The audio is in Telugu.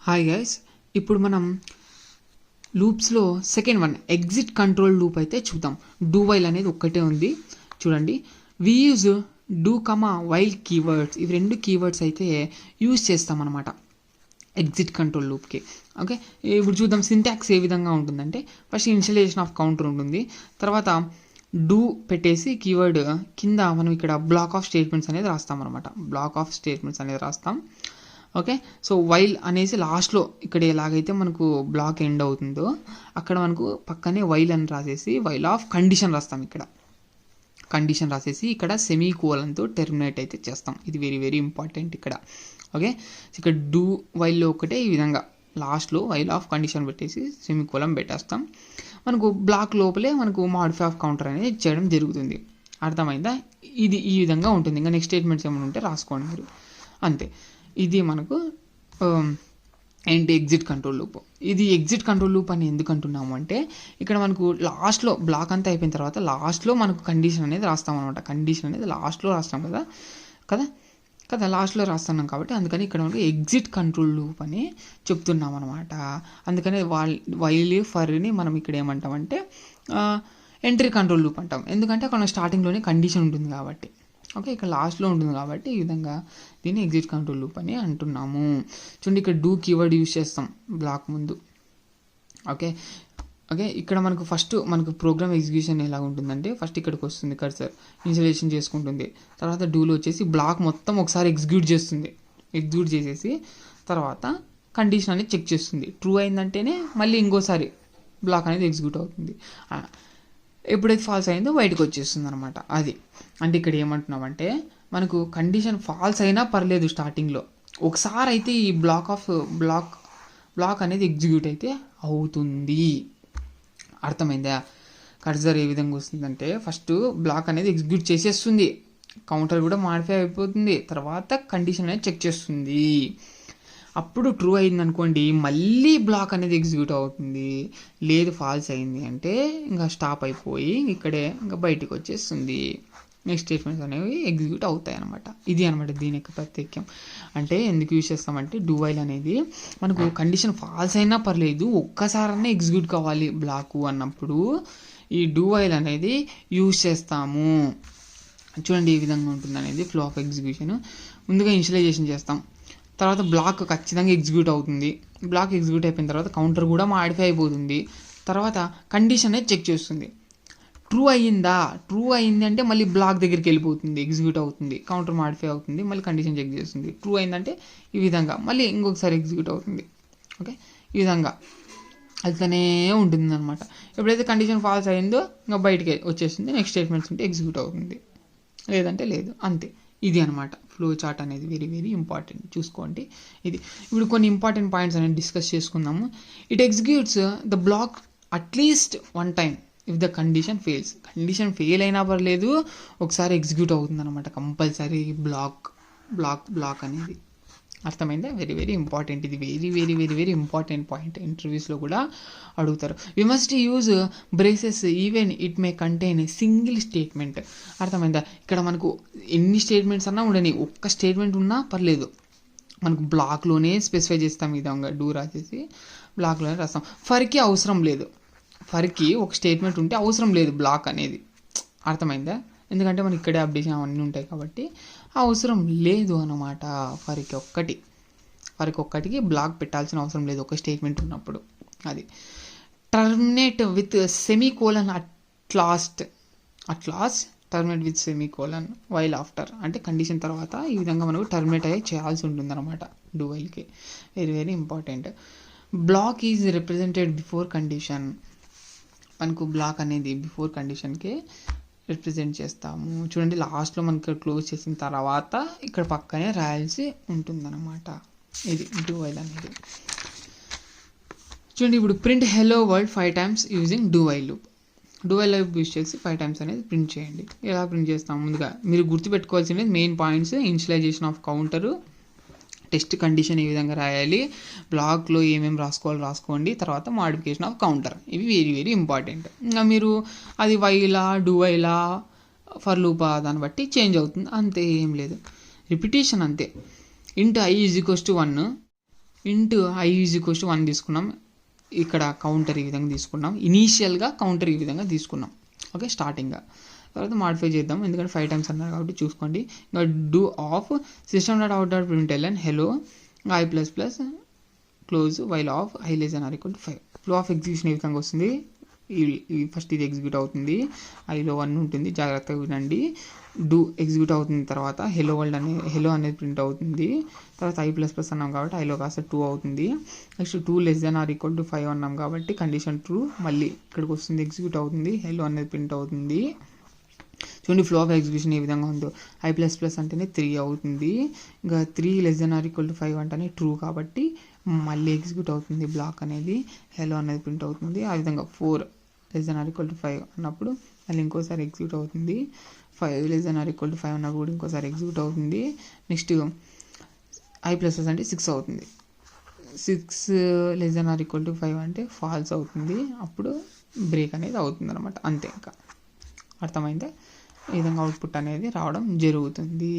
హాయ్ గైస్, ఇప్పుడు మనం లూప్స్లో second one exit control loop అయితే చూద్దాం. డూ వైల్ అనేది ఒక్కటే ఉంది చూడండి. We use do comma while keywords, ఇవి రెండు కీవర్డ్స్ అయితే యూజ్ చేస్తాం అనమాట ఎగ్జిట్ కంట్రోల్ లూప్కి. ఓకే, ఇప్పుడు చూద్దాం సింటాక్స్ ఏ విధంగా ఉంటుందంటే ఫస్ట్ ఇనిషియలైజేషన్ ఆఫ్ కౌంటర్ ఉంటుంది, తర్వాత డూ పెట్టేసి కీవర్డ్ కింద మనం ఇక్కడ బ్లాక్ ఆఫ్ స్టేట్మెంట్స్ అనేది రాస్తాం అనమాట. బ్లాక్ ఆఫ్ స్టేట్మెంట్స్ అనేది రాస్తాం. ఓకే, సో వైల్ అనేసి లాస్ట్లో ఇక్కడ ఎలాగైతే మనకు బ్లాక్ ఎండ్ అవుతుందో అక్కడ మనకు పక్కనే వైల్ అని రాసేసి వైల్ ఆఫ్ కండిషన్ రాస్తాం. ఇక్కడ కండిషన్ రాసేసి ఇక్కడ సెమీ కోలన్తో టెర్మినేట్ అయితే చేస్తాం. ఇది వెరీ వెరీ ఇంపార్టెంట్ ఇక్కడ. ఓకే, ఇక్కడ డూ వైల్లో ఒకటే ఈ విధంగా లాస్ట్లో వైల్ ఆఫ్ కండిషన్ పెట్టేసి సెమీ కోలన్ పెట్టేస్తాం. మనకు బ్లాక్ లోపలే మనకు మాడిఫై ఆఫ్ కౌంటర్ అనేది చేయడం జరుగుతుంది. అర్థమైందా? ఇది ఈ విధంగా ఉంటుంది. ఇంకా నెక్స్ట్ స్టేట్మెంట్స్ ఏమైనా ఉంటే రాసుకోండి మీరు, అంతే. ఇది మనకు ఏంటి ఎగ్జిట్ కంట్రోల్ లూప్. ఇది ఎగ్జిట్ కంట్రోల్ లూప్ అని ఎందుకు అంటున్నాము అంటే ఇక్కడ మనకు లాస్ట్లో బ్లాక్ అంతా అయిపోయిన తర్వాత లాస్ట్లో మనకు కండిషన్ అనేది రాస్తాం అనమాట. కండిషన్ అనేది లాస్ట్లో రాస్తాం కదా కదా కదా లాస్ట్లో రాస్తున్నాం కాబట్టి అందుకని ఇక్కడ మనకు ఎగ్జిట్ కంట్రోల్ లూప్ అని చెప్తున్నాం అనమాట. అందుకని వైల్ ఫర్ని మనం ఇక్కడ ఏమంటామంటే ఎంట్రీ కంట్రోల్ లూప్ అంటాం. ఎందుకంటే అక్కడ స్టార్టింగ్లోనే కండిషన్ ఉంటుంది కాబట్టి. ఓకే, ఇక్కడ లాస్ట్లో ఉంటుంది కాబట్టి ఈ విధంగా దీన్ని ఎగ్జిట్ కంట్రోల్ లూప్ అని అంటున్నాము. చూడండి, ఇక్కడ డూ కీవర్డ్ యూజ్ చేస్తాం బ్లాక్ ముందు. ఓకే ఓకే ఇక్కడ మనకు ఫస్ట్ మనకు ప్రోగ్రామ్ ఎగ్జిక్యూషన్ ఎలా ఉంటుందంటే ఫస్ట్ ఇక్కడికి వస్తుంది కర్సర్, ఇన్స్టాలేషన్ చేసుకుంటుంది, తర్వాత డూలో వచ్చేసి బ్లాక్ మొత్తం ఒకసారి ఎగ్జిక్యూట్ చేస్తుంది. ఎగ్జిక్యూట్ చేసేసి తర్వాత కండిషన్ అనేది చెక్ చేస్తుంది. ట్రూ అయిందంటేనే మళ్ళీ ఇంకోసారి బ్లాక్ అనేది ఎగ్జిక్యూట్ అవుతుంది. ఎప్పుడైతే ఫాల్స్ అయిందో బయటకు వచ్చేస్తుంది అనమాట. అది అంటే ఇక్కడ ఏమంటున్నామంటే మనకు కండిషన్ ఫాల్స్ అయినా పర్లేదు స్టార్టింగ్లో, ఒకసారి అయితే ఈ బ్లాక్ అనేది ఎగ్జిక్యూట్ అయితే అవుతుంది. అర్థమైందా? కర్సర్ ఏ విధంగా వస్తుందంటే ఫస్ట్ బ్లాక్ అనేది ఎగ్జిక్యూట్ చేసేస్తుంది, కౌంటర్ కూడా మాడిఫై అయిపోతుంది, తర్వాత కండిషన్ అనేది చెక్ చేస్తుంది. అప్పుడు ట్రూ అయింది అనుకోండి మళ్ళీ బ్లాక్ అనేది ఎగ్జిక్యూట్ అవుతుంది. లేదు ఫాల్స్ అయింది అంటే ఇంకా స్టాప్ అయిపోయి ఇక్కడే ఇంకా బయటకు వచ్చేస్తుంది. నెక్స్ట్ స్టేట్మెంట్స్ అనేవి ఎగ్జిక్యూట్ అవుతాయి అనమాట. ఇది అనమాట దీని యొక్క ప్రత్యేకం. అంటే ఎందుకు యూజ్ చేస్తామంటే డూ వైల్ అనేది మనకు కండిషన్ ఫాల్స్ అయినా పర్లేదు ఒక్కసారన్నా ఎగ్జిక్యూట్ కావాలి బ్లాక్ అన్నప్పుడు ఈ డూ వైల్ అనేది యూజ్ చేస్తాము. చూడండి ఈ విధంగా ఉంటుంది అనేది ఫ్లో ఆఫ్ ఎగ్జిక్యూషన్. ముందుగా ఇనిషియలైజేషన్ చేస్తాం, తర్వాత బ్లాక్ ఖచ్చితంగా ఎగ్జిక్యూట్ అవుతుంది. బ్లాక్ ఎగ్జిక్యూట్ అయిపోయిన తర్వాత కౌంటర్ కూడా మాడిఫై అయిపోతుంది. తర్వాత కండిషన్ అనేది చెక్ చేస్తుంది. ట్రూ అయ్యిందా, ట్రూ అయింది అంటే మళ్ళీ బ్లాక్ దగ్గరికి వెళ్ళిపోతుంది, ఎగ్జిక్యూట్ అవుతుంది, కౌంటర్ మాడిఫై అవుతుంది, మళ్ళీ కండిషన్ చెక్ చేస్తుంది. ట్రూ అయిందంటే ఈ విధంగా మళ్ళీ ఇంకొకసారి ఎగ్జిక్యూట్ అవుతుంది. ఓకే, ఈ విధంగా వెళ్తూనే ఉంటుంది అనమాట. ఎప్పుడైతే కండిషన్ ఫాల్స్ అయిందో ఇంకా బయటికి వచ్చేస్తుంది, నెక్స్ట్ స్టేట్మెంట్స్ ఉంటే ఎగ్జిక్యూట్ అవుతుంది, లేదంటే లేదు, అంతే. ఇది అనమాట ఫ్లో చార్ట్ అనేది. వెరీ వెరీ ఇంపార్టెంట్, చూసుకోండి. ఇది ఇప్పుడు కొన్ని ఇంపార్టెంట్ పాయింట్స్ అనేది డిస్కస్ చేసుకుందాము. It executes the block at least one time if the condition fails. Condition fail అయినా పర్లేదు ఒకసారి ఎగ్జిక్యూట్ అవుతుంది అనమాట కంపల్సరీ బ్లాక్ అనేది. అర్థమైందా? Very very important. ఇది very very very very important point, ఇంటర్వ్యూస్లో కూడా అడుగుతారు. We must use braces even it may contain single statement. అర్థమైందా? ఇక్కడ మనకు ఎన్ని స్టేట్మెంట్స్ అన్నా ఉండని, ఒక్క స్టేట్మెంట్ ఉన్నా పర్లేదు మనకు బ్లాక్లోనే స్పెసిఫై చేస్తాం. ఈ విధంగా డూ రాసేసి బ్లాక్లోనే రాస్తాం. ఫర్కి అవసరం లేదు, ఫర్కి ఒక స్టేట్మెంట్ ఉంటే అవసరం లేదు బ్లాక్ అనేది. అర్థమైందా? ఎందుకంటే మనకి ఇక్కడే అప్డేషన్ అవన్నీ ఉంటాయి కాబట్టి అవసరం లేదు అన్నమాట. ఫర్కి ఒక్కటికి బ్లాక్ పెట్టాల్సిన అవసరం లేదు ఒక స్టేట్మెంట్ ఉన్నప్పుడు. అది terminate with semicolon at last terminate with semicolon while after అంటే కండిషన్ తర్వాత ఈ విధంగా మనకు టర్మినేట్ అయ్యి చేయాల్సి ఉంటుంది అనమాట డూ వైల్కి. Very very important. Block is represented before condition. మనకు బ్లాక్ అనేది బిఫోర్ కండిషన్కి రిప్రజెంట్ చేస్తాము. చూడండి లాస్ట్లో మనకి క్లోజ్ చేసిన తర్వాత ఇక్కడ పక్కనే రాయాల్సి ఉంటుందన్నమాట. ఇది డూ వైల్ అనేది. చూడండి ఇప్పుడు print hello world 5 times using do while loop. Do while loop use చేసి 5 times అనేది ప్రింట్ చేయండి. ఎలా ప్రింట్ చేస్తాం? ముందుగా మీరు గుర్తుపెట్టుకోవాల్సినవి main points: initialization of counter, test condition ఏ విధంగా రాయాలి, బ్లాక్లో ఏమేమి రాసుకోండి, తర్వాత మాడిఫికేషన్ ఆఫ్ కౌంటర్. ఇవి వెరీ వెరీ ఇంపార్టెంట్. ఇంకా మీరు అది వైలా డూ వైలా ఫర్ లూపా దాన్ని బట్టి చేంజ్ అవుతుంది, అంతే, ఏం లేదు, రిపిటేషన్ అంతే. ఇంట్ i = 1 into I is equals to 1 తీసుకున్నాం. ఇక్కడ కౌంటర్ ఈ విధంగా తీసుకున్నాం. ఇనీషియల్గా కౌంటర్ ఈ విధంగా తీసుకున్నాం. ఓకే, స్టార్టింగ్గా. తర్వాత మాడిఫై చేద్దాం, ఎందుకంటే 5 టైమ్స్ అన్నారు కాబట్టి చూసుకోండి. ఇంకా do of system dot out dot println hello i plus plus close while of i less than or equal to 5. Flow of execution ఈ విధంగా వస్తుంది. ఫస్ట్ ఇది ఎగ్జిక్యూట్ అవుతుంది, ఐలో 1 ఉంటుంది, జాగ్రత్తగా వినండి. డూ ఎగ్జిక్యూట్ అవుతుంది, తర్వాత హెలో అనేది ప్రింట్ అవుతుంది. తర్వాత ఐ ప్లస్ ప్లస్ అన్నాం కాబట్టి ఐలో కాస్త 2 అవుతుంది. Next 2 less than or equal to 5 అన్నాం కాబట్టి కండిషన్ ట్రూ, మళ్ళీ ఇక్కడికి వస్తుంది, ఎగ్జిక్యూట్ అవుతుంది, హెలో అనేది ప్రింట్ అవుతుంది. చూడండి ఫ్లో ఆఫ్ ఎగ్జిక్యూషన్ ఏ విధంగా ఉందో. ఐ ప్లస్ ప్లస్ అంటేనే 3 అవుతుంది, ఇంకా 3 less than or equal to 5 అంటేనే ట్రూ కాబట్టి మళ్ళీ ఎగ్జిక్యూట్ అవుతుంది బ్లాక్ అనేది, హెలో అనేది ప్రింట్ అవుతుంది. ఆ విధంగా 4 less than or equal to 5 అన్నప్పుడు మళ్ళీ ఇంకోసారి ఎగ్జిక్యూట్ అవుతుంది. 5 less than or equal to 5 అన్నప్పుడు కూడా ఇంకోసారి ఎగ్జిక్యూట్ అవుతుంది. నెక్స్ట్ ఐ ప్లస్ ప్లస్ అంటే 6 అవుతుంది. 6 less than or equal to 5 అంటే ఫాల్స్ అవుతుంది, అప్పుడు బ్రేక్ అనేది అవుతుంది అనమాట. అంతే, ఇంకా అర్థమైందే. ఈ విధంగా అవుట్పుట్ అనేది రావడం జరుగుతుంది.